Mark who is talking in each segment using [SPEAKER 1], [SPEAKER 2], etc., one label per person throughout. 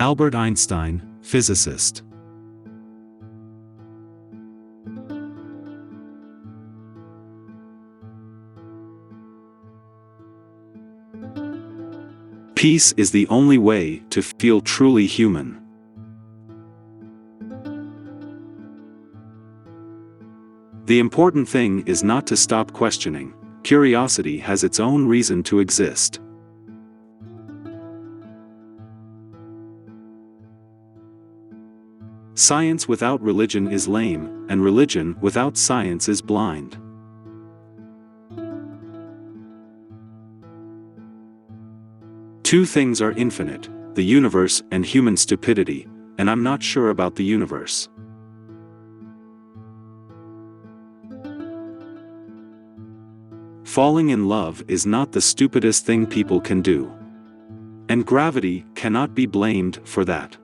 [SPEAKER 1] Albert Einstein, physicist. Peace is the only way to feel truly human. The important thing is not to stop questioning. Curiosity has its own reason to exist. Science without religion is lame, and religion without science is blind. Two things are infinite, the universe and human stupidity, and I'm not sure about the universe. Falling in love is not the stupidest thing people can do. And gravity cannot be blamed for that.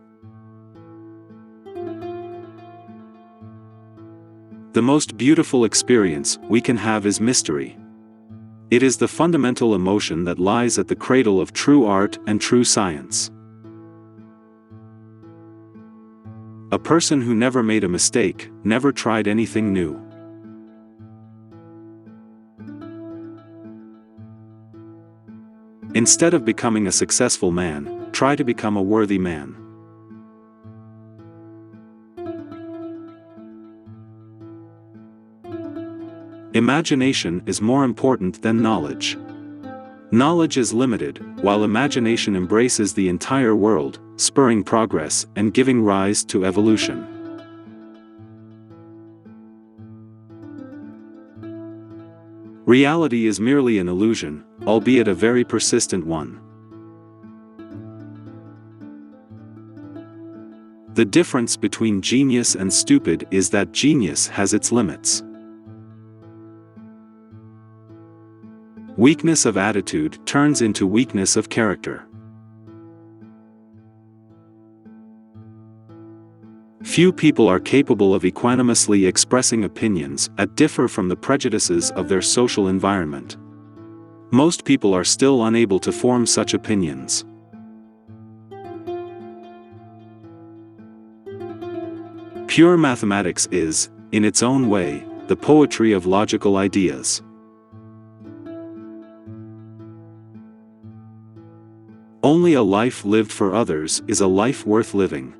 [SPEAKER 1] The most beautiful experience we can have is mystery. It is the fundamental emotion that lies at the cradle of true art and true science. A person who never made a mistake, never tried anything new. Instead of becoming a successful man, try to become a worthy man. Imagination is more important than knowledge. Knowledge is limited, while imagination embraces the entire world, spurring progress and giving rise to evolution. Reality is merely an illusion, albeit a very persistent one. The difference between genius and stupid is that genius has its limits. Weakness of attitude turns into weakness of character. Few people are capable of equanimously expressing opinions that differ from the prejudices of their social environment. Most people are still unable to form such opinions. Pure mathematics is, in its own way, the poetry of logical ideas. Only a life lived for others is a life worth living.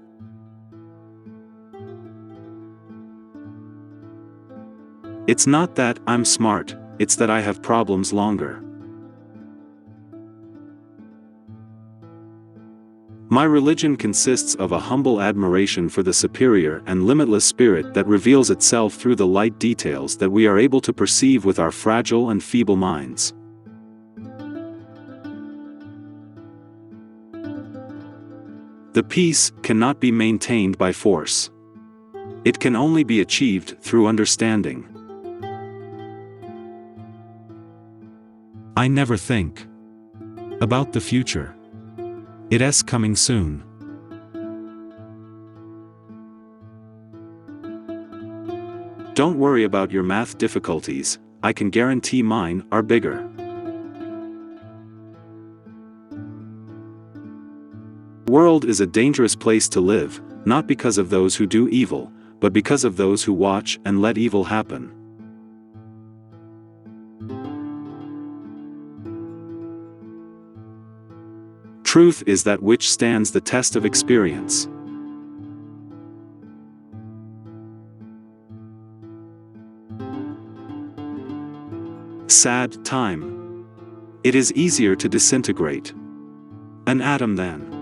[SPEAKER 1] It's not that I'm smart, it's that I have problems longer. My religion consists of a humble admiration for the superior and limitless spirit that reveals itself through the light details that we are able to perceive with our fragile and feeble minds. The peace cannot be maintained by force. It can only be achieved through understanding. I never think about the future. It's coming soon. Don't worry about your math difficulties, I can guarantee mine are bigger. The world is a dangerous place to live, not because of those who do evil, but because of those who watch and let evil happen. Truth is that which stands the test of experience. Sad time. It is easier to disintegrate an atom than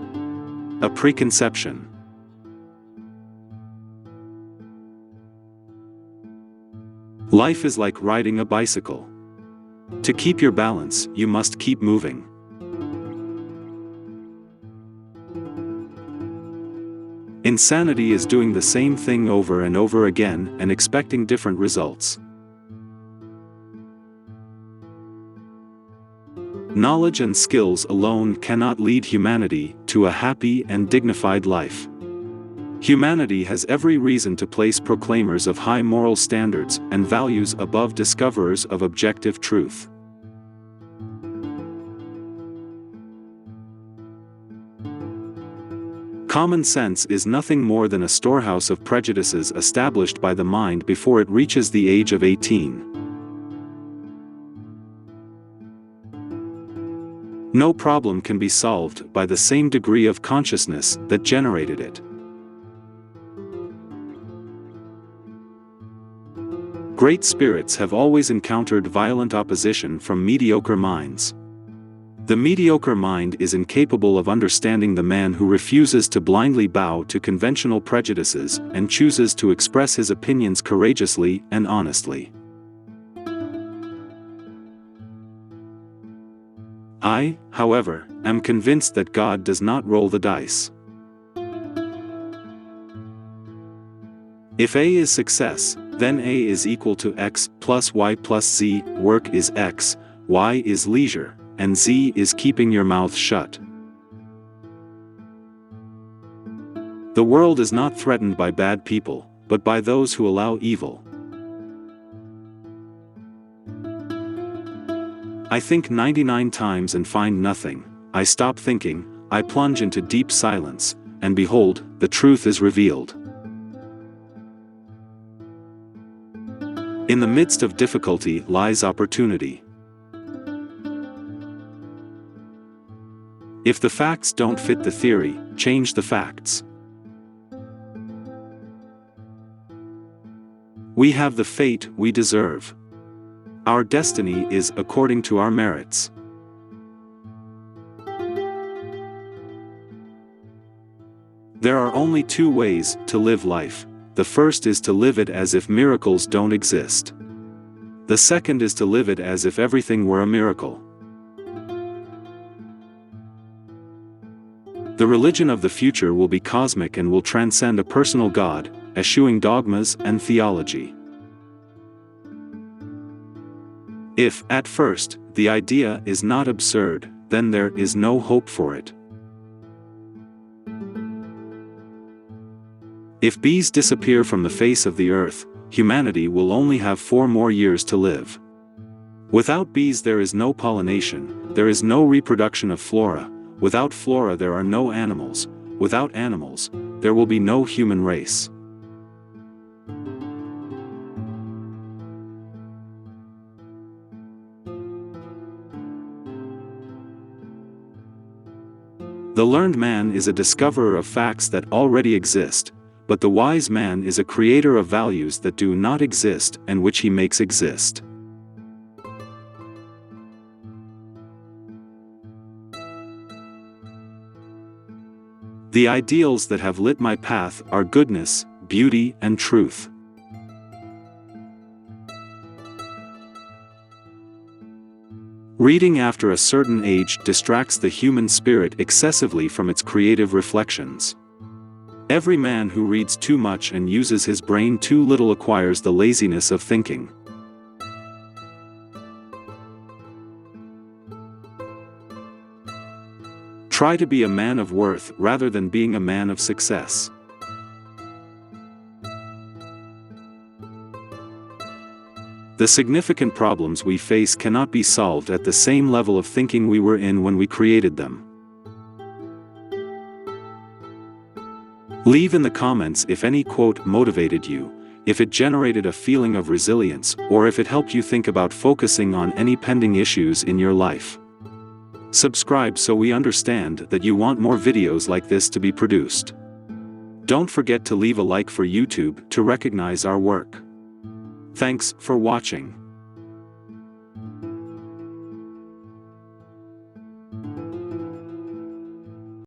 [SPEAKER 1] a preconception. Life is like riding a bicycle. To keep your balance, you must keep moving. Insanity is doing the same thing over and over again and expecting different results. Knowledge and skills alone cannot lead humanity to a happy and dignified life. Humanity has every reason to place proclaimers of high moral standards and values above discoverers of objective truth. Common sense is nothing more than a storehouse of prejudices established by the mind before it reaches the age of 18. No problem can be solved by the same degree of consciousness that generated it. Great spirits have always encountered violent opposition from mediocre minds. The mediocre mind is incapable of understanding the man who refuses to blindly bow to conventional prejudices and chooses to express his opinions courageously and honestly. I, however, am convinced that God does not roll the dice. If A is success, then A is equal to X plus Y plus Z, work is X, Y is leisure, and Z is keeping your mouth shut. The world is not threatened by bad people, but by those who allow evil. I think 99 times and find nothing. I stop thinking, I plunge into deep silence, and behold, the truth is revealed. In the midst of difficulty lies opportunity. If the facts don't fit the theory, change the facts. We have the fate we deserve. Our destiny is according to our merits. There are only two ways to live life. The first is to live it as if miracles don't exist. The second is to live it as if everything were a miracle. The religion of the future will be cosmic and will transcend a personal God, eschewing dogmas and theology. If, at first, the idea is not absurd, then there is no hope for it. If bees disappear from the face of the earth, humanity will only have 4 more years to live. Without bees there is no pollination, there is no reproduction of flora, without flora there are no animals, without animals, there will be no human race. The learned man is a discoverer of facts that already exist, but the wise man is a creator of values that do not exist and which he makes exist. The ideals that have lit my path are goodness, beauty, and truth. Reading after a certain age distracts the human spirit excessively from its creative reflections. Every man who reads too much and uses his brain too little acquires the laziness of thinking. Try to be a man of worth rather than being a man of success. The significant problems we face cannot be solved at the same level of thinking we were in when we created them. Leave in the comments if any quote motivated you, if it generated a feeling of resilience, or if it helped you think about focusing on any pending issues in your life. Subscribe so we understand that you want more videos like this to be produced. Don't forget to leave a like for YouTube to recognize our work. Thanks for watching.